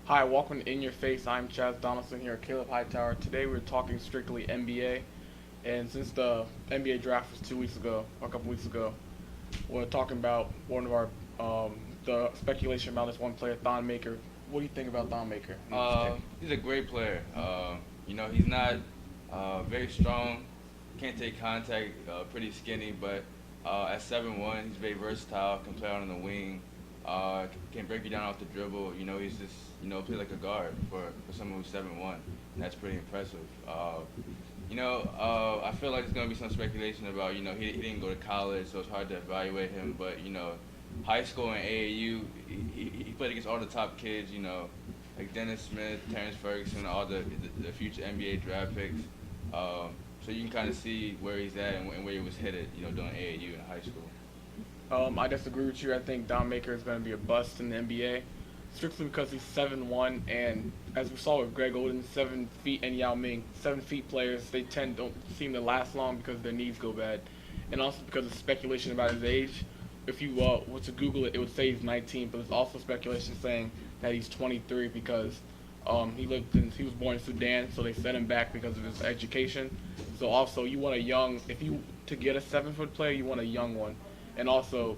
Hi, welcome to In Your Face. I'm Chaz Donaldson here at Caleb Hightower. Today we're talking strictly NBA, and since the NBA draft was 2 weeks ago, or a couple weeks ago, we're talking about one of our the speculation about this one player, Thon Maker. What do you think about Thon Maker? He's a great player. He's not very strong, can't take contact, pretty skinny, but at 7'1", he's very versatile, can play out on the wing, can break you down off the dribble. He's just, play like a guard for someone who's 7'1", and that's pretty impressive. I feel like there's going to be some speculation about, he didn't go to college, so it's hard to evaluate him, but, high school and AAU, he played against all the top kids, like Dennis Smith, Terrence Ferguson, all the future NBA draft picks. So you can kind of see where he's at and where he was headed, during AAU in high school. I disagree with you. I think Don Maker is going to be a bust in the NBA, strictly because he's 7'1", and as we saw with Greg Oden, 7 feet, and Yao Ming, 7 feet players, they don't seem to last long because their knees go bad, and also because of speculation about his age. If you were to Google it, it would say he's 19, but there's also speculation saying that he's 23 because he was born in Sudan, so they sent him back because of his education. So also, you want a young, to get a 7-foot player, you want a young one. And also,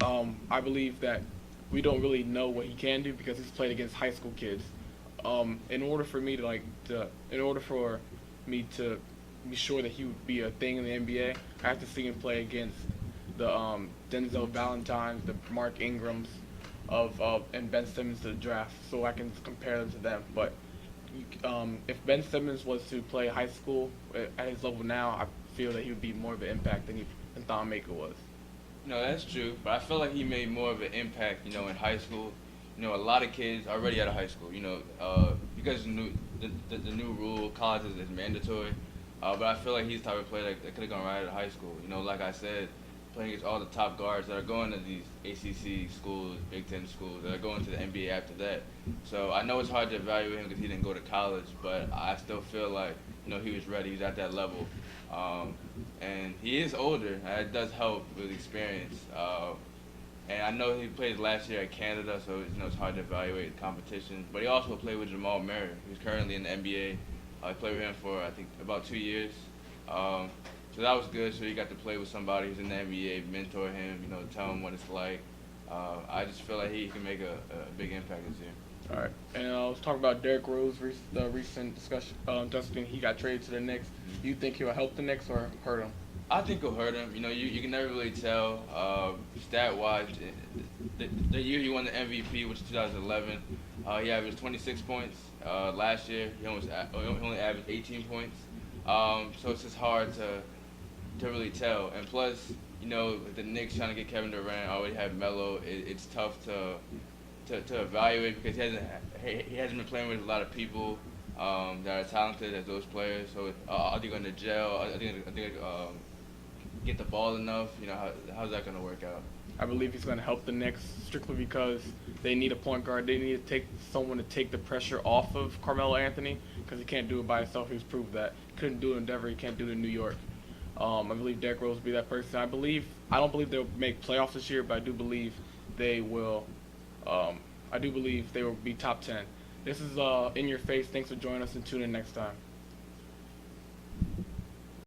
I believe that we don't really know what he can do because he's played against high school kids. In order for me to be sure that he would be a thing in the NBA, I have to see him play against the Denzel Valentines, the Mark Ingrams and Ben Simmons to the draft, so I can compare them to them. But if Ben Simmons was to play high school at his level now, I feel that he would be more of an impact than Thon Maker was. No, that's true, but I feel like he made more of an impact, in high school. A lot of kids already out of high school, because the new rule, college is mandatory. But I feel like he's the type of player that could have gone right out of high school. Like I said, playing against all the top guards that are going to these ACC schools, Big Ten schools, that are going to the NBA after that. So I know it's hard to evaluate him because he didn't go to college, but I still feel like, he was ready. He was at that level. And he is older. It does help with experience. And I know he played last year at Canada, so it's hard to evaluate the competition. But he also played with Jamal Murray, who's currently in the NBA. I played with him for, I think, about 2 years. So that was good. So he got to play with somebody who's in the NBA, mentor him, tell him what it's like. I just feel like he can make a big impact this year. All right, and let's talk about Derrick Rose. The recent discussion, Justin, he got traded to the Knicks. Do you think he'll help the Knicks or hurt them? I think he'll hurt him. You can never really tell. Stat-wise, the year he won the MVP, which was 2011, he averaged 26 points. Last year, he only averaged 18 points. So it's just hard to really tell. And plus, the Knicks trying to get Kevin Durant, already have Melo. It's tough to evaluate because he hasn't been playing with a lot of people that are talented as those players. So are they going to gel? Are they going to get the ball enough? How's that going to work out? I believe he's going to help the Knicks strictly because they need a point guard. They need to take someone to take the pressure off of Carmelo Anthony because he can't do it by himself. He's proved that. Couldn't do it in Denver. He can't do it in New York. I believe Derrick Rose will be that person. I don't believe they'll make playoffs this year, but I do believe they will. I do believe they will be top 10. This is In Your Face. Thanks for joining us and tune in next time.